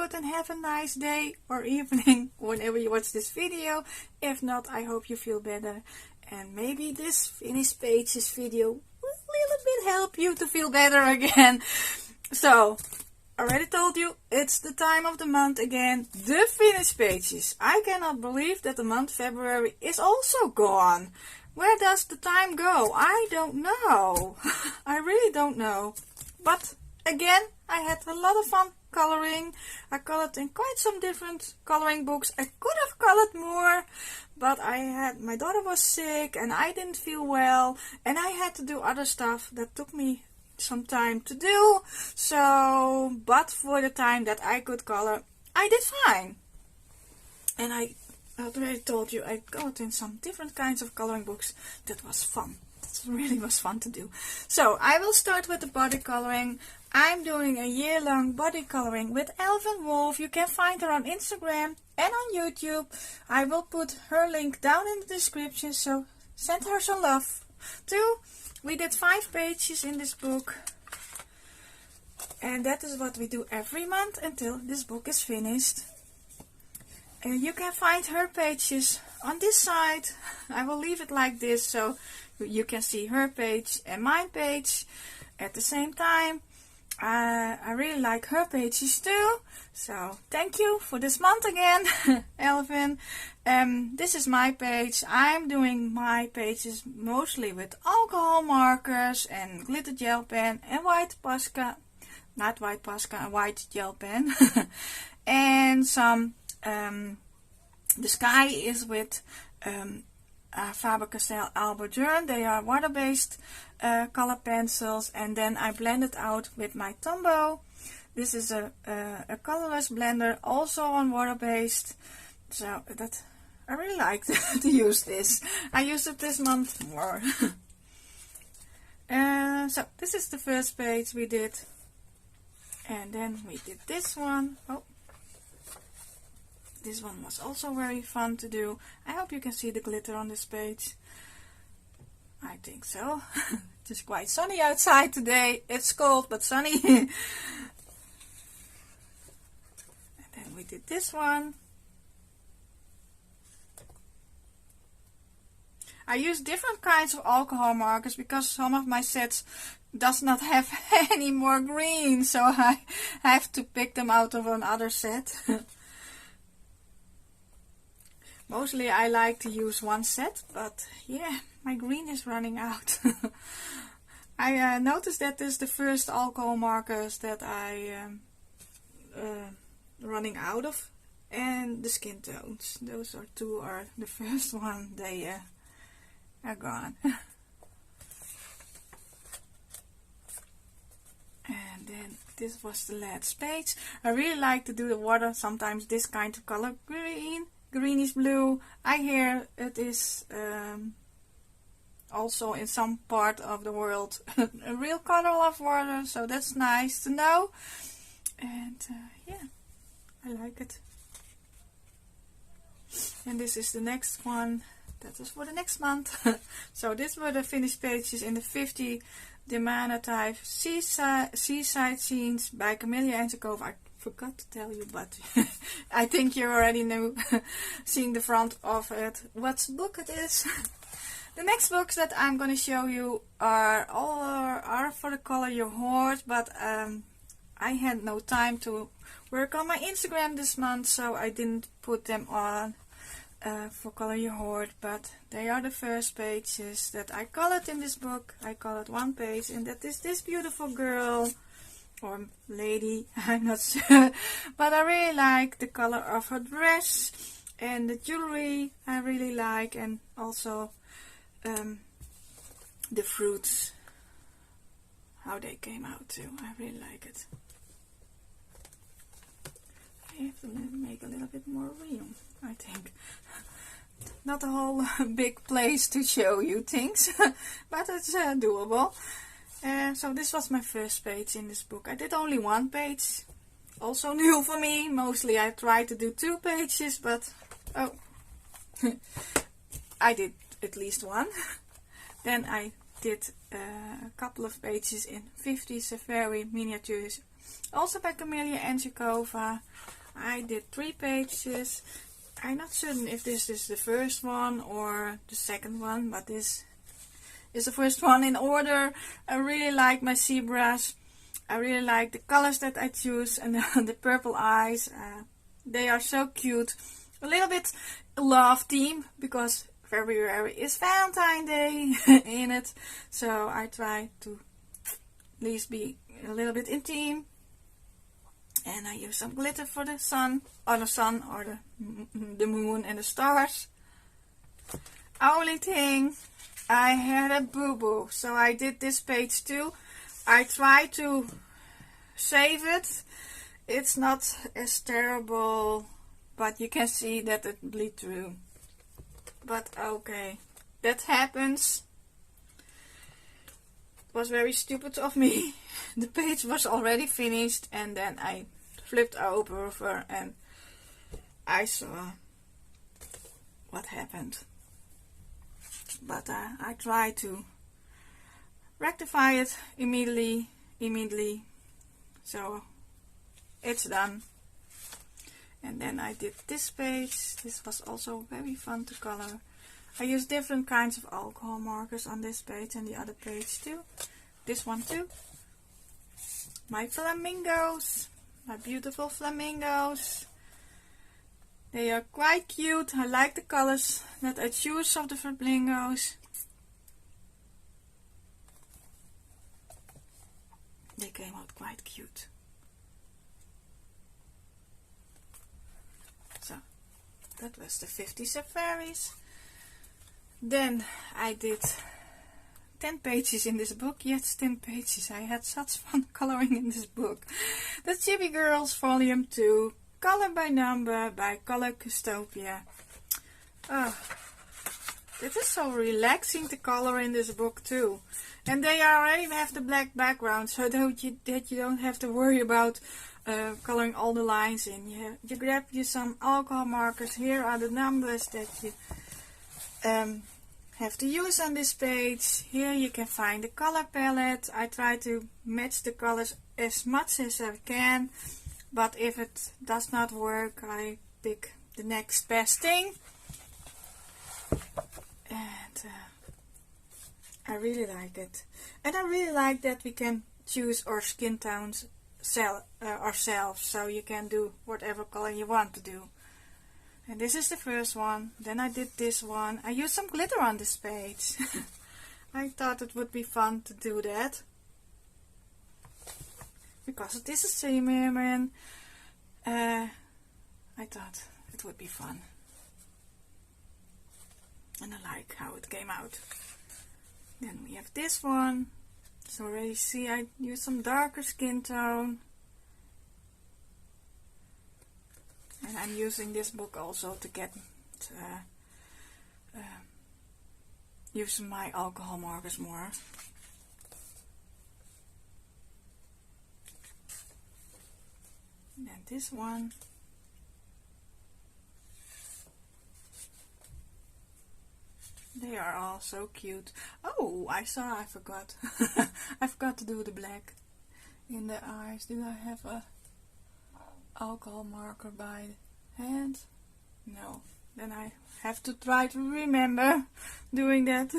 good and have a nice day or evening whenever you watch this video. If not, I hope you feel better. And maybe this finished pages video will a little bit help you to feel better again. So, already told you, it's the time of the month again. The finished pages. I cannot believe that the month February is also gone. Where does the time go? I don't know. I really don't know. But again, I had a lot of fun coloring. I colored in quite some different coloring books. I could have colored more, but my daughter was sick and I didn't feel well, and I had to do other stuff that took me some time to do. So, but for the time that I could color, I did fine. And I already told you I colored in some different kinds of coloring books. That was fun. That really was fun to do. So I will start with the body coloring. I'm doing a year-long body coloring with Elven Wolf. You can find her on Instagram and on YouTube. I will put her link down in the description, so send her some love too. We did 5 pages in this book, and that is what we do every month until this book is finished. And you can find her pages on this side. I will leave it like this so you can see her page and my page at the same time. I really like her pages too. So thank you for this month again, Elven. This is my page. I'm doing my pages mostly with alcohol markers and glitter gel pen and white Posca. Not white Posca, a white gel pen. And some, the sky is with Faber-Castell Albert. They are water-based color pencils, and then I blend it out with my Tombow. This is a colorless blender, also on water-based, so that I really like to use this. I used it this month more. So this is the first page we did, and then we did this one. Oh, this one was also very fun to do. I hope you can see the glitter on this page. I think so. It's quite sunny outside today. It's cold but sunny. And then we did this one. I use different kinds of alcohol markers because some of my sets does not have any more green, so I have to pick them out of another set. Mostly I like to use one set, but yeah, my green is running out. I noticed that this is the first alcohol markers that I running out of, and the skin tones. Those are two are the first one. They are gone. And then this was the last page. I really like to do the water. Sometimes this kind of color, green. Greenish blue. I hear it is also in some part of the world a real color of water, so that's nice to know. And yeah, I like it. And this is the next one. That is for the next month. So these were the finished pages in the 50 Demanatide seaside scenes by Chameleons. I forgot to tell you, but I think you already knew seeing the front of it what book it is. The next books that I'm going to show you are for the Color Your Hoard, but I had no time to work on my Instagram this month, so I didn't put them on for Color Your Hoard, but they are the first pages that I colored in this book. I colored one page, and that is this beautiful girl or lady, I'm not sure, but I really like the color of her dress, and the jewelry I really like, and also the fruits, how they came out too. I really like it. I have to make a little bit more room, I think. Not a whole big place to show you things, but it's doable. So this was my first page in this book. I did only one page, also new for me. Mostly I try to do 2 pages, but oh, I did at least one. Then I did a couple of pages in 50 Safari miniatures also by Camellia and Chikova. I did 3 pages. I'm not certain if this is the first one or the second one, but this is the first one in order. I really like my zebras. I really like the colors that I choose, and the purple eyes. They are so cute. A little bit love theme, because February is Valentine's Day in it. So I try to at least be a little bit in theme. And I use some glitter for the sun, or the moon and the stars. Only thing, I had a boo-boo, so I did this page too. I tried to save it. It's not as terrible, but you can see that it bleed through. But okay, that happens. It was very stupid of me. The page was already finished, and then I flipped over and I saw what happened. But I tried to rectify it immediately. So it's done. And then I did this page. This was also very fun to color. I used different kinds of alcohol markers on this page and the other page too. This one too. My flamingos. My beautiful flamingos. They are quite cute. I like the colors that I choose of the flamingos. They came out quite cute. So, that was the 50 safaris. Then I did 10 pages in this book. Yes, 10 pages. I had such fun coloring in this book. The Chibi Girls Volume 2. Color by number by Color Custopia. Oh, it is so relaxing to color in this book too. And they already have the black background, so that you don't have to worry about coloring all the lines in. You grab you some alcohol markers. Here are the numbers that you have to use on this page. Here you can find the color palette. I try to match the colors as much as I can, but if it does not work, I pick the next best thing. And I really like it. And I really like that we can choose our skin tones ourselves, so you can do whatever color you want to do. And this is the first one. Then I did this one. I used some glitter on this page. I thought it would be fun to do that, because it is a sea merman. I thought it would be fun. And I like how it came out. Then we have this one. So already see I use some darker skin tone. And I'm using this book also to get use my alcohol markers more. And then this one. They are all so cute. Oh, I forgot. I forgot to do the black in the eyes. Do I have a alcohol marker by hand? No. Then I have to try to remember doing that.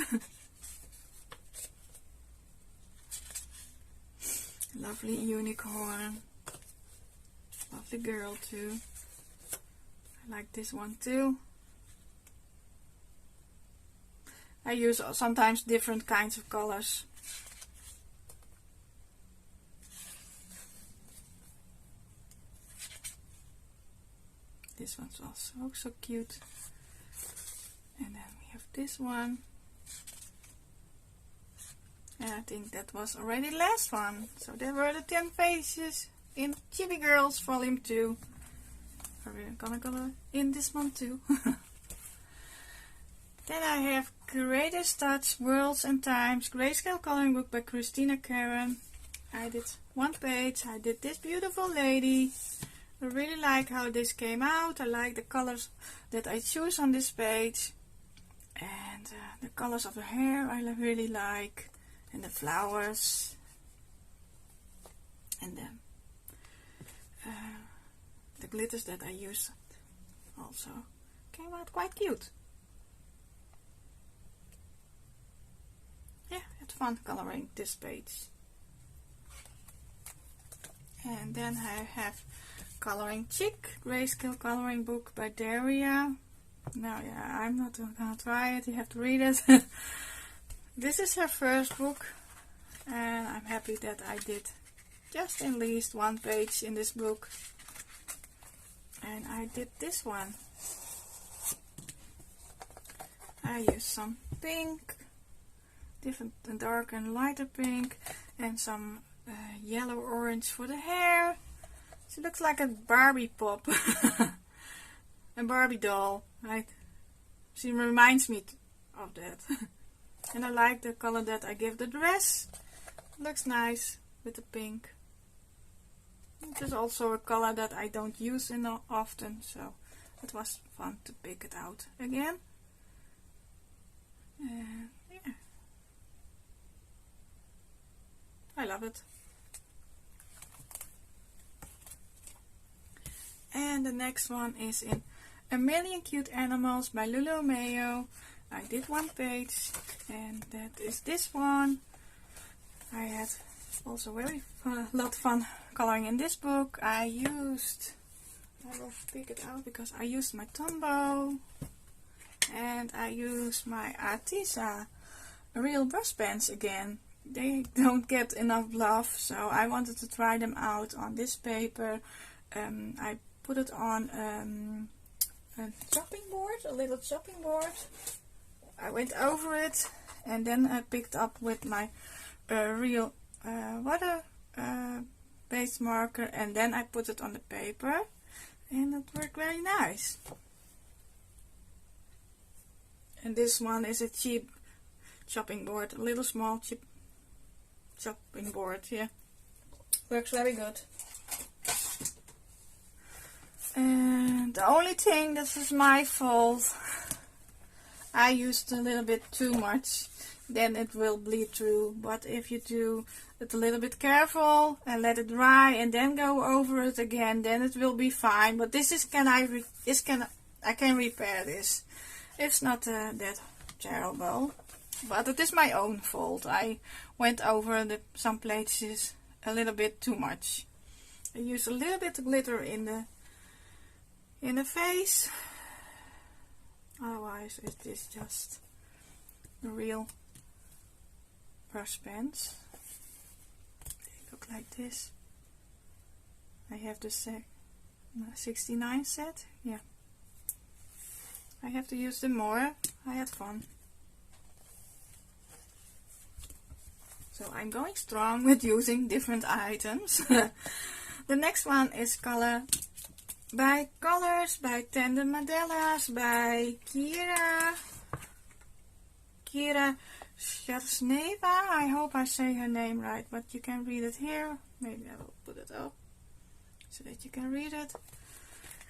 Lovely unicorn. Lovely girl too. I like this one too. I use sometimes different kinds of colors. This one's also so cute. And then we have this one. And I think that was already the last one. So there were the 10 pages in Chibi Girls Volume 2. We're gonna color in this one too. Then I have Greatest Touch, Worlds and Times, Grayscale Coloring Book by Christina Karen. I did one page. I did this beautiful lady. I really like how this came out. I like the colors that I choose on this page. And the colors of the hair I really like. And the flowers. And the the glitters that I used also came out quite cute. Yeah, it's fun coloring this page. And then I have Coloring Chick, Grayscale coloring book by Daria. Now, yeah, I'm not gonna try it, you have to read it. This is her first book, and I'm happy that I did just at least one page in this book. And I did this one. I used some pink, different and dark and lighter pink, and some yellow orange for the hair. She looks like a Barbie pop. A Barbie doll, right? She reminds me of that. And I like the color that I give the dress. Looks nice with the pink. It is also a color that I don't use often, so it was fun to pick it out again. And yeah, I love it. And the next one is in A Million Cute Animals by Lulu Mayo. I did one page, and that is this one. I had also very lot of fun coloring in this book. I will pick it out because I used my Tombow, and I used my Artisa real brush pens again. They don't get enough love, so I wanted to try them out on this paper. I put it on a chopping board, a little chopping board. I went over it, and then I picked up with my real water base marker, and then I put it on the paper, and it worked very nice. And this one is a cheap chopping board, a little small cheap chopping board. Yeah, works very good. And the only thing, this is my fault, I used a little bit too much, then it will bleed through. But if you do it a little bit careful and let it dry and then go over it again, then it will be fine. But this is I can repair this. It's not that terrible, but it is my own fault. I went over some places a little bit too much. I used a little bit of glitter in the face. Otherwise it is just the real brush pens. They look like this. I have the 69 set. Yeah, I have to use them more. I had fun. So I'm going strong with using different items. The next one is Colors by Tender Mandalas by Kira Sharsneva. I hope I say her name right, but you can read it here. Maybe I will put it up so that you can read it.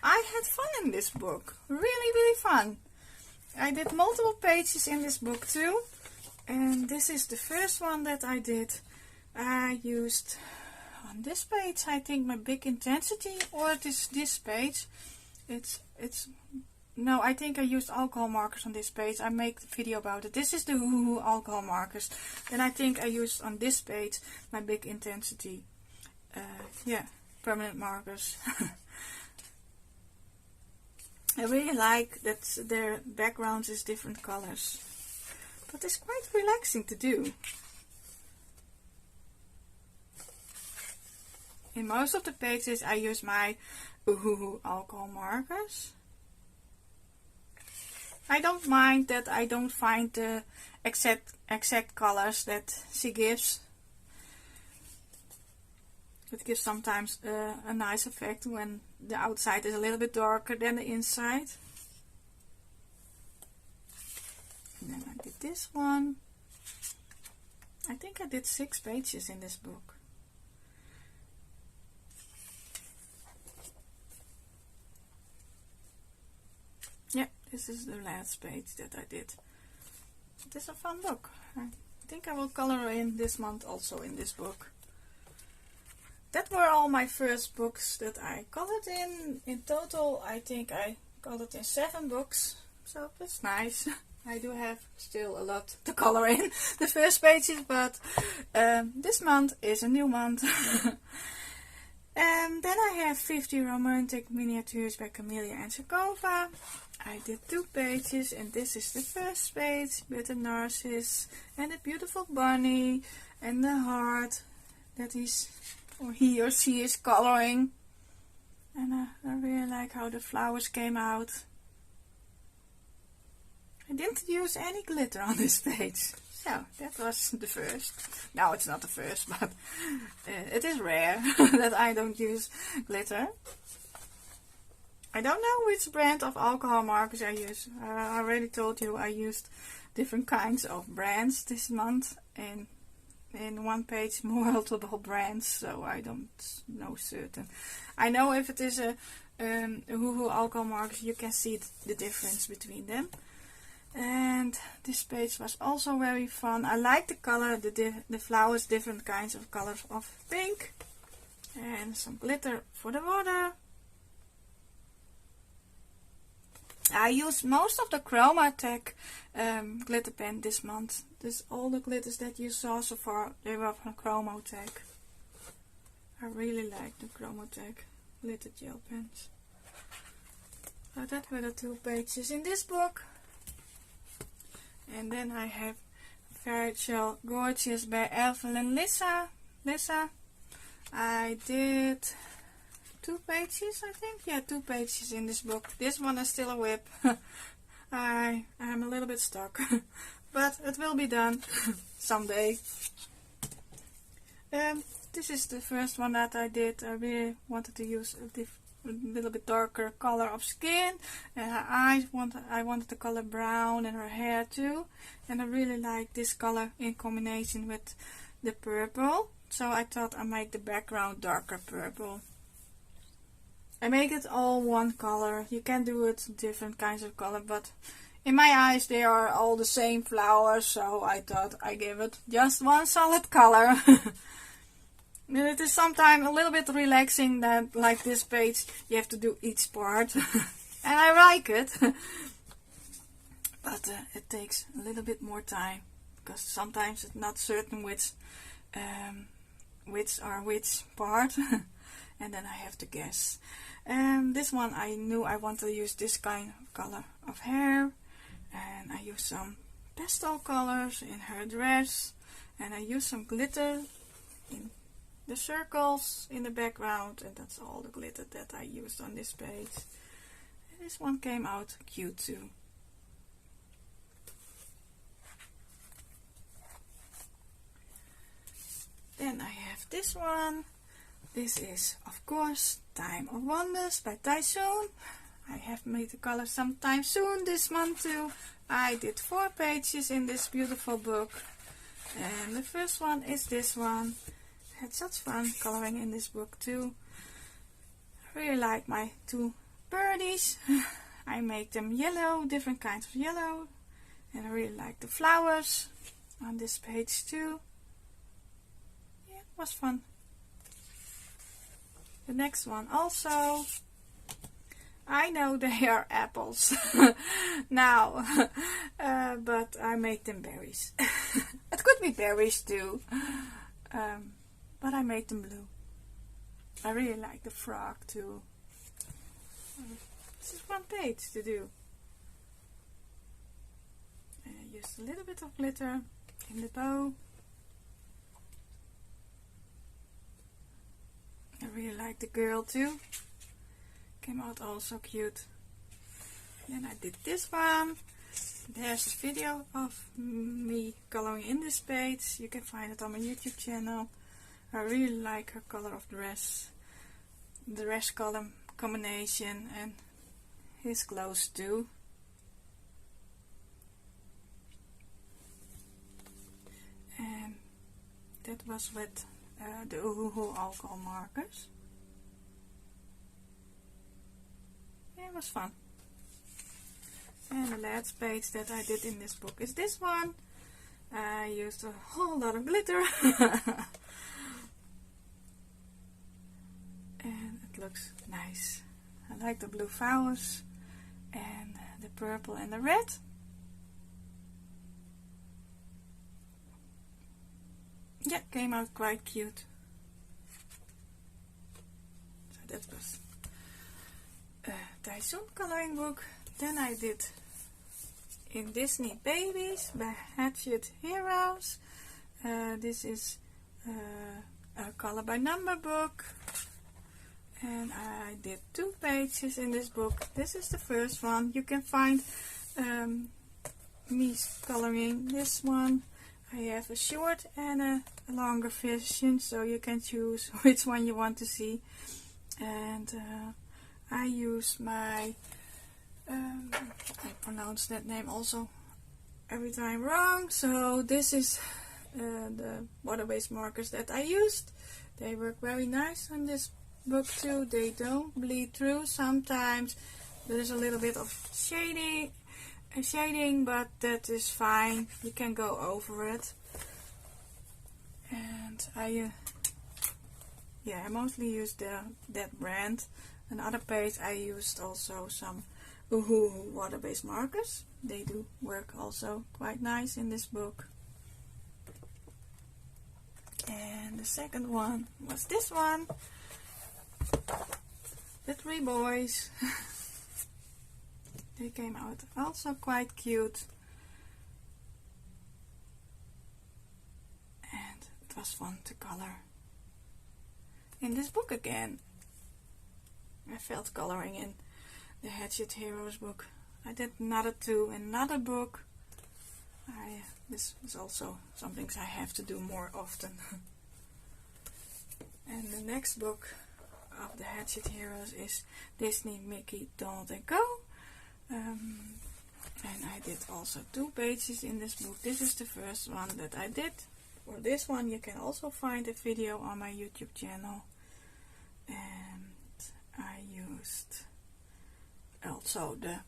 I had fun in this book. Really fun. I did multiple pages in this book too. And this is the first one that I did. I used on this page, I think, my Big Intensity, or this page. No, I think I used alcohol markers on this page. I make the video about it. This is the Hoo alcohol markers. Then I think I used on this page my Big Intensity. Yeah, permanent markers. I really like that their backgrounds is different colors. But it's quite relaxing to do. In most of the pages I use my Ooh alcohol markers. I don't mind that I don't find the exact colors that she gives. It gives sometimes a nice effect when the outside is a little bit darker than the inside. And then I did this one. I think I did 6 pages in this book. Yeah, this is the last page that I did. It is a fun book. I think I will color in this month also in this book. that were all my first books that I colored in. In total, I think I colored in 7 books, so that's nice. I do have still a lot to color in the first pages, but this month is a new month. And then I have 50 romantic miniatures by Camellia and Sakova. I did 2 pages, and this is the first page with the narcissus and the beautiful bunny and the heart that he or she is coloring. And I really like how the flowers came out. I didn't use any glitter on this page, so that was the first. No, it's not the first, but it is rare that I don't use glitter. I don't know which brand of alcohol markers I use. I already told you I used different kinds of brands this month, and in one page multiple brands, so I don't know certain. I know if it is a Hoo alcohol markers, you can see the difference between them. And this page was also very fun. I like the color, the flowers, different kinds of colors of pink. And some glitter for the water. I used most of the Chromatech glitter pen this month. All the glitters that you saw so far, they were from Chromatech. I really like the Chromatech glitter gel pens. So that were the 2 pages in this book. And then I have Fairy Tale Gorgeous by Elven and Lisa. I did 2 pages, I think. Yeah, 2 pages in this book. This one is still a whip. I am a little bit stuck. But it will be done someday. This is the first one that I did. I really wanted to use a little bit darker color of skin, and her eyes I wanted the color brown, and her hair too, and I really like this color in combination with the purple, so I thought I make the background darker purple. I make it all one color. You can do it different kinds of color, but in my eyes they are all the same flowers, so I thought I give it just one solid color. And it is sometimes a little bit relaxing that, like this page, you have to do each part. And I like it. But it takes a little bit more time, because sometimes it's not certain which are which part. And then I have to guess. This one I knew I wanted to use this kind of color of hair. And I used some pastel colors in her dress. And I used some glitter in the circles in the background, and that's all the glitter that I used on this page. And this one came out cute too. Then I have this one. This is, of course, Time of Wonders by Tysoon. I have made the color sometime soon this month too. I did 4 pages in this beautiful book. And the first one is this one. Had such fun coloring in this book too. I really like my 2 birdies. I make them yellow, different kinds of yellow. And I really like the flowers on this page too. Yeah, it was fun. The next one also. I know they are apples now, but I make them berries. It could be berries too. But I made them blue. I really like the frog too. This is one page to do. And I used a little bit of glitter in the bow. I really like the girl too. Came out also cute. Then I did this one. There's a video of me coloring in this page. You can find it on my YouTube channel. I really like her color of dress. The dress color combination, and his clothes too. And that was with the Uhu alcohol markers. Yeah, it was fun. And the last page that I did in this book is this one. I used a whole lot of glitter. looks nice. I like the blue flowers and the purple and the red. Yeah, came out quite cute. So that was a Typhoon coloring book. Then I did In Disney Babies by Hatchet Heroes. This is a color by number book. And I did 2 pages in this book. This is the first one. You can find me coloring this one. I have a short and a longer version, so you can choose which one you want to see. And I use my, I pronounce that name also every time wrong. So this is the water-based markers that I used. They work very nice on this book too. They don't bleed through. Sometimes there's a little bit of shading, but that is fine. You can go over it. And I mostly use that brand. Another page I used also some Uhu water-based markers. They do work also quite nice in this book. And the second one was this one. The 3 boys. They came out also quite cute. And it was fun to color. In this book again, I felt coloring in the Hatchet Heroes book. I did another 2 in another book. This is also some things I have to do more often. And the next book of the Hatchet Heroes is Disney, Mickey, Donald and Co. And I did also 2 pages in this book. This is the first one that I did. For this one you can also find a video on my YouTube channel. And I used also the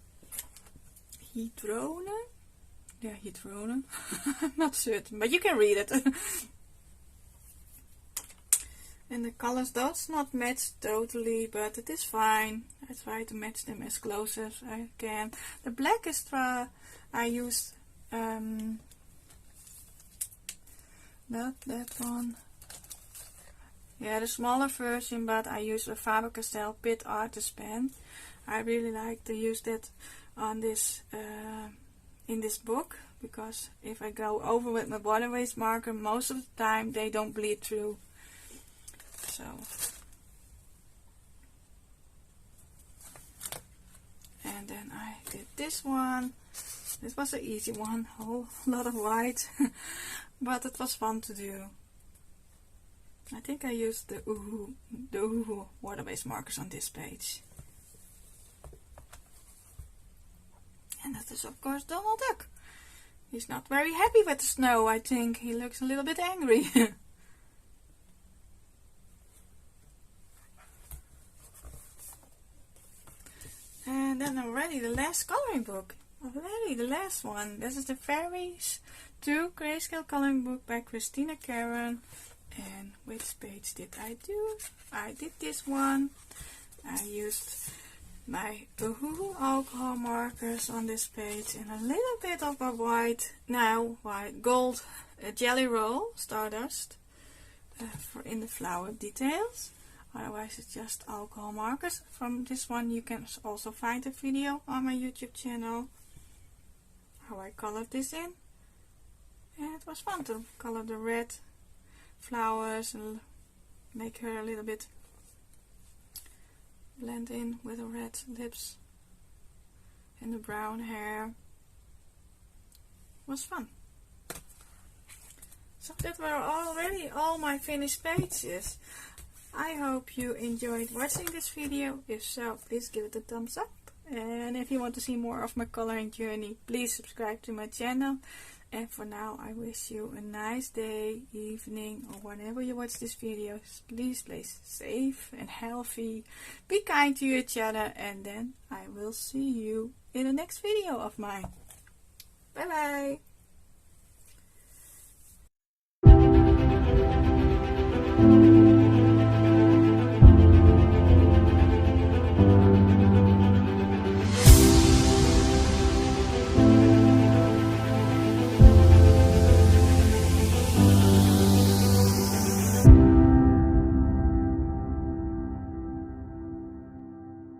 Heatrone. Yeah, Heatrone. I'm not certain, but you can read it. And the colors does not match totally, but it is fine. I try to match them as close as I can. The black extra I used not that one. Yeah, the smaller version, but I use a Faber-Castell Pit Artist pen. I really like to use that on this in this book, because if I go over with my water-based marker, most of the time they don't bleed through. So, and then I did this one. This was an easy one, a whole lot of white, but it was fun to do. I think I used the Uhu water-based markers on this page. And that is of course Donald Duck. He's not very happy with the snow, I think. He looks a little bit angry. And then already the last coloring book. Already the last one. This is the Fairies 2 Grayscale coloring book by Christina Karen. And which page did I do? I did this one. I used my Uhu alcohol markers on this page and a little bit of a white gold jelly roll stardust for in the flower details. Otherwise it's just alcohol markers. From this one you can also find a video on my YouTube channel how I colored this in. And it was fun to color the red flowers and make her a little bit blend in with the red lips and the brown hair. It was fun. So that were already all my finished pages. I hope you enjoyed watching this video. If so, please give it a thumbs up. And if you want to see more of my coloring journey, please subscribe to my channel. And for now, I wish you a nice day, evening, or whenever you watch this video. Please stay safe and healthy. Be kind to each other. And then I will see you in the next video of mine. Bye bye.